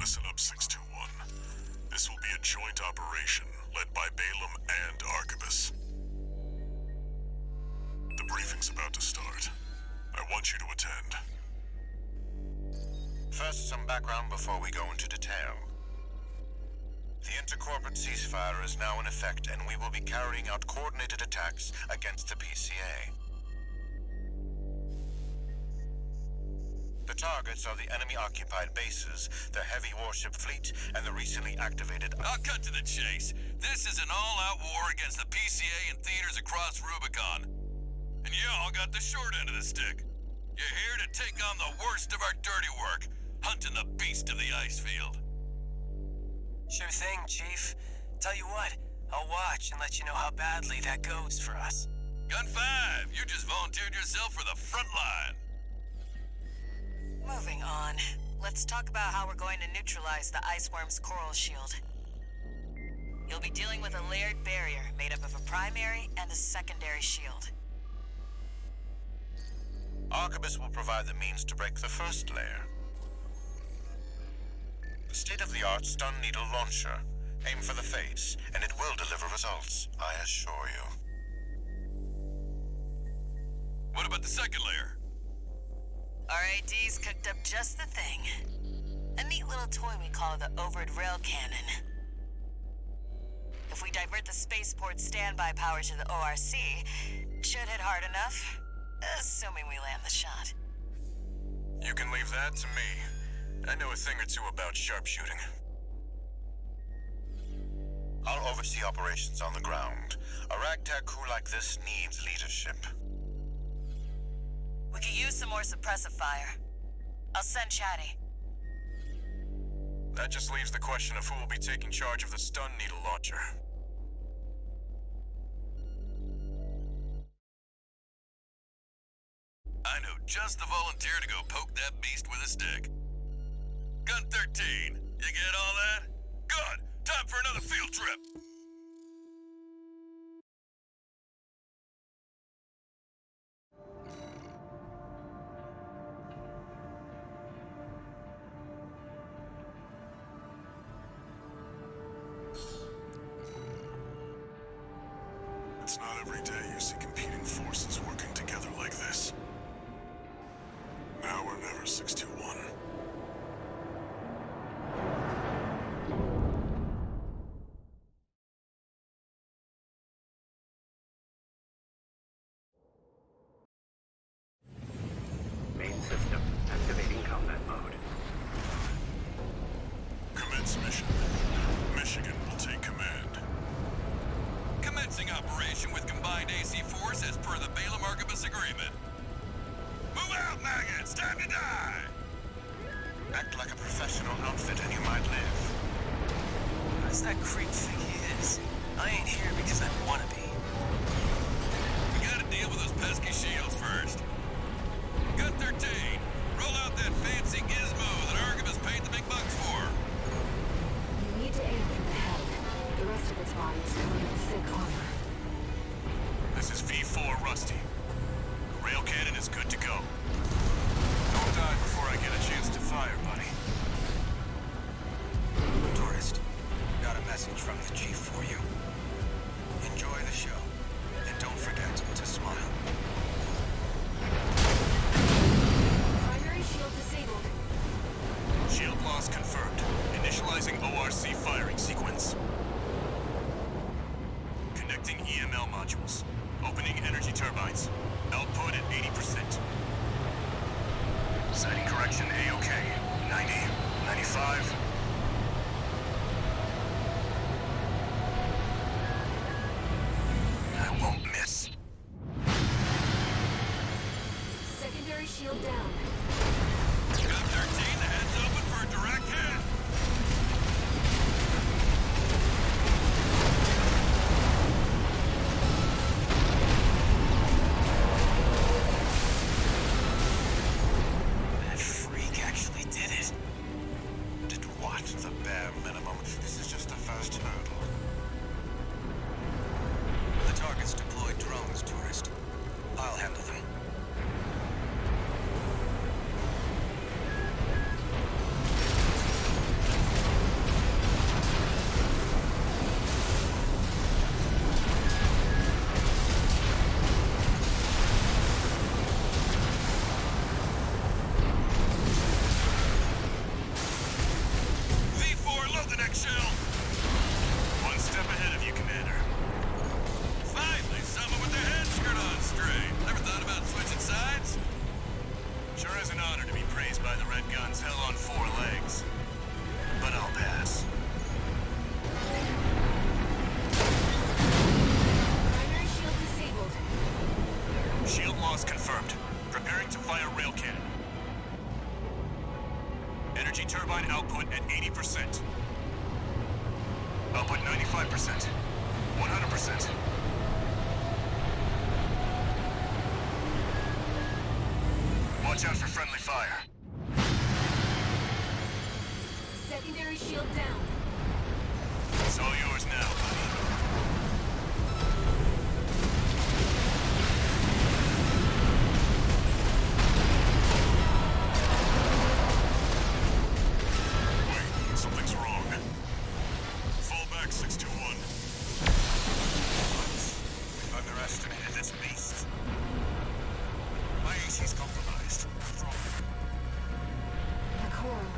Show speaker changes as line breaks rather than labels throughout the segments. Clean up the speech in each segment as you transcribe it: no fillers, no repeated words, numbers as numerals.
Listen up, 621. This will be a joint operation led by Balaam and Arquebus. The briefing's about to start. I want you to attend.
First, some background before we go into detail. The intercorporate ceasefire is now in effect, and we will be carrying out coordinated attacks against the PCA. The targets are the enemy-occupied bases, the heavy warship fleet, and the recently activated...
I'll cut to the chase. This is an all-out war against the PCA and theaters across Rubicon. And y'all got the short end of the stick. You're here to take on the worst of our dirty work, hunting the beast of the ice field.
Sure thing, Chief. Tell you what, I'll watch and let you know how badly that goes for us.
Gun 5, you just volunteered yourself for the front line.
Moving on. Let's talk about how we're going to neutralize the Iceworm's coral shield. You'll be dealing with a layered barrier made up of a primary and a secondary shield.
Arquebus will provide the means to break the first layer. The state-of-the-art stun needle launcher. Aim for the face, and it will deliver results, I assure you.
What about the second layer?
RAD's cooked up just the thing. A neat little toy we call the overed rail cannon. If we divert the spaceport standby power to the ORC, should hit hard enough, assuming we land the shot.
You can leave that to me. I know a thing or two about sharpshooting.
I'll oversee operations on the ground. A ragtag crew like this needs leadership.
We could use some more suppressive fire. I'll send Chatty.
That just leaves the question of who will be taking charge of the stun needle launcher.
I know just the volunteer to go poke that beast with a stick. Gun 13, you get all that? Good! Time for another field trip!
It's not every day you see competing forces working together like this. Now or never, 621.
Main system activating combat mode.
Commence mission. Michigan will take command.
Commencing operation with combined AC force as per the Balaam Arquebus agreement. Move out, maggots! Time to die!
Act like a professional outfit and you might live.
What does that creep think he is? I ain't here because I want to be.
We gotta deal with those pesky shields first. Gun 13, roll out that fancy gizmo that Arquebus paid the big bucks for.
You need to aim for the head. The rest of its body is covered in thick armor.
This is V4 Rusty. The rail cannon is good to go. Don't die before I get a chance to fire, buddy.
Tourist, got a message from the Chief for you. Enjoy the show, and don't forget to smile.
Primary shield disabled.
Shield loss confirmed. Initializing ORC firing sequence. Connecting EML modules. Opening energy turbines. Output at 80%. Sighting correction A-OK. 90, 95. I won't miss.
Secondary shield down.
Gun 13, the head's open for a direct hit.
That freak actually did it.
Did what? The bare minimum. This is just the first hurdle.
The target's deployed drones, tourist. I'll handle them.
confirmed. Preparing to fire rail cannon. Energy turbine output at 80%. Output 95%. 100%. Watch out for friendly fire.
Secondary shield down.
It's all yours now, buddy. Wait, something's wrong. Fall back, 621.
What? We've underestimated this beast. My AC's compromised. What's wrong?
The coral.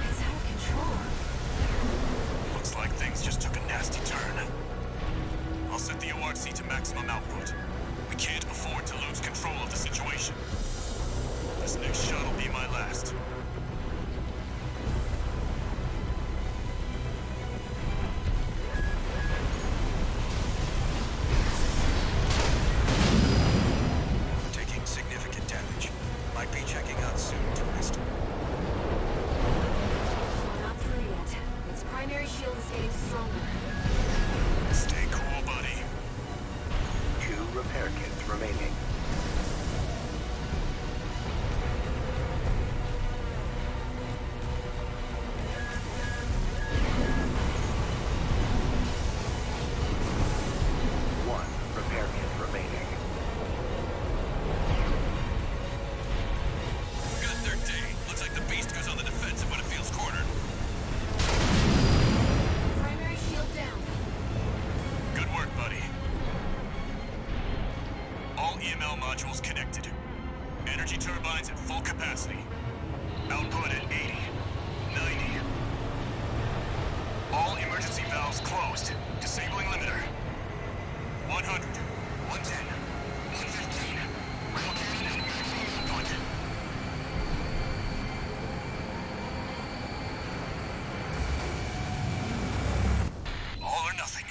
It's out of control.
Looks like things just took a nasty turn. I'll set the ORC to maximum output. We can't afford to lose control of the situation. This next shot will be my last.
Taking significant damage. Might be checking out soon, tourist.
We're not through yet. Its primary shield is getting stronger.
Stay cool, buddy.
2 repair kits remaining. One repair kit remaining.
Got their day. Looks like the beast goes on the defensive when it feels cornered.
Primary shield down.
Good work, buddy. All EML modules connected. Energy turbines at full capacity. Output at 80, 90. All emergency valves closed. Disabling limiter. 100, 110, 115. Rail cannon and magazine input. All or nothing.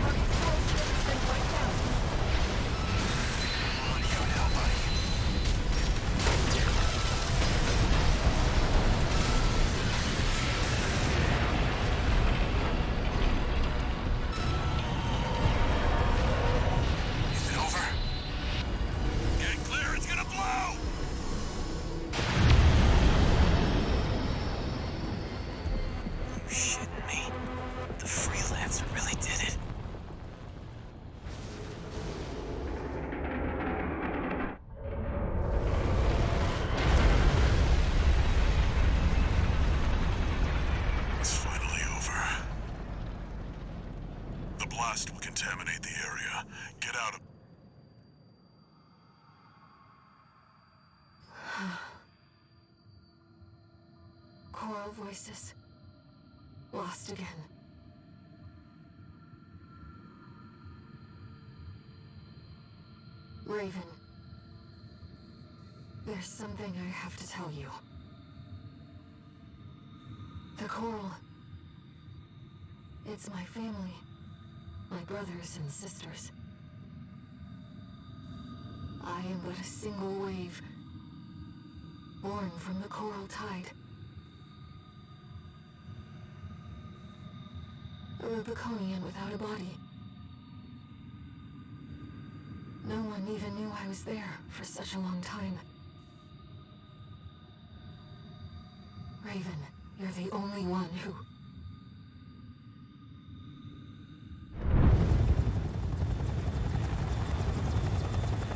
Target coral shield has been wiped out.
On you now, buddy. Is it over?
Get clear, it's gonna blow!
You shitting me? The freelancer really did it. It's finally over. The blast will contaminate the area. Get out of...
Coral voices. Lost again. Raven. There's something I have to tell you. The coral. It's my family. My brothers and sisters. I am but a single wave. Born from the coral tide. A Rubiconian without a body. No one even knew I was there for such a long time. Raven, you're the only one who...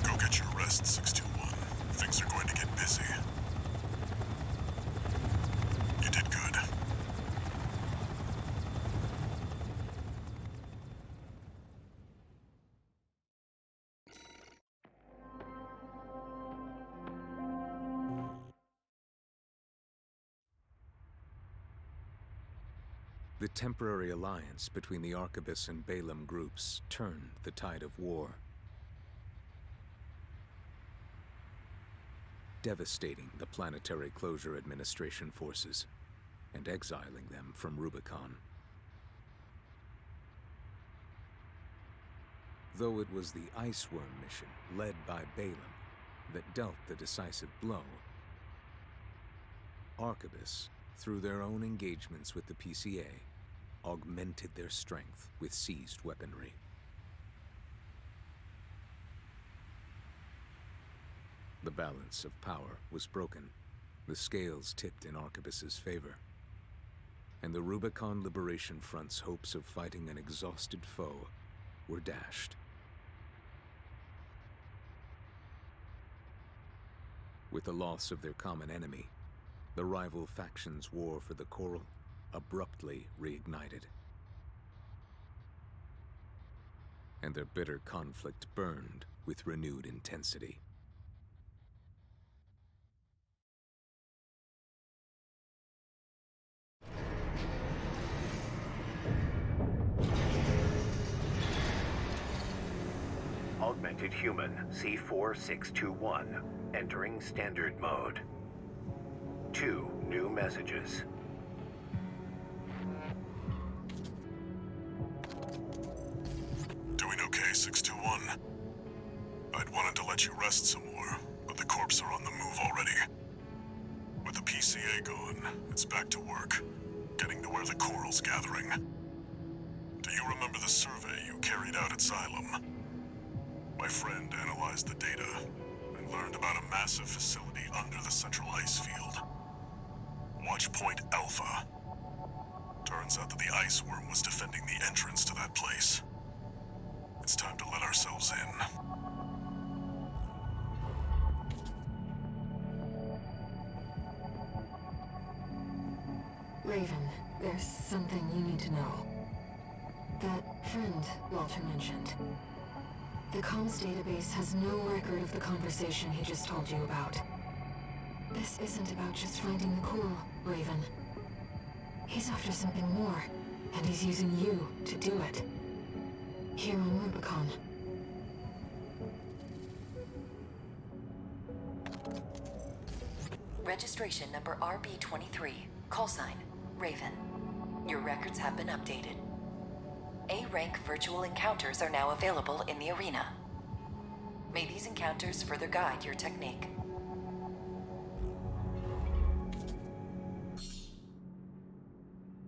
Go get your rest, 621. Things are going to get busy. You did good.
The temporary alliance between the Arquebus and Balaam groups turned the tide of war, devastating the Planetary Closure Administration forces and exiling them from Rubicon. Though it was the Ice Worm mission, led by Balaam, that dealt the decisive blow, Arquebus, through their own engagements with the PCA, augmented their strength with seized weaponry. The balance of power was broken. The scales tipped in Arquebus's favor. And the Rubicon Liberation Front's hopes of fighting an exhausted foe were dashed. With the loss of their common enemy, the rival factions' war for the Coral abruptly reignited. And their bitter conflict burned with renewed intensity.
Augmented Human C4621, entering Standard Mode. 2 new messages.
Doing okay, 621? I'd wanted to let you rest some more, but the corps are on the move already. With the PCA gone, it's back to work, getting to where the Coral's gathering. Do you remember the survey you carried out at Xylem? My friend analyzed the data and learned about a massive facility under the central ice field. Watch Point Alpha. Turns out that the Ice Worm was defending the entrance to that place. It's time to let ourselves in.
Raven, there's something you need to know. That friend Walter mentioned. The comms database has no record of the conversation he just told you about. This isn't about just finding the Coral, Raven. He's after something more, and he's using you to do it. Here on Rubicon.
Registration number RB23, call sign, Raven. Your records have been updated. A-rank virtual encounters are now available in the arena. May these encounters further guide your technique.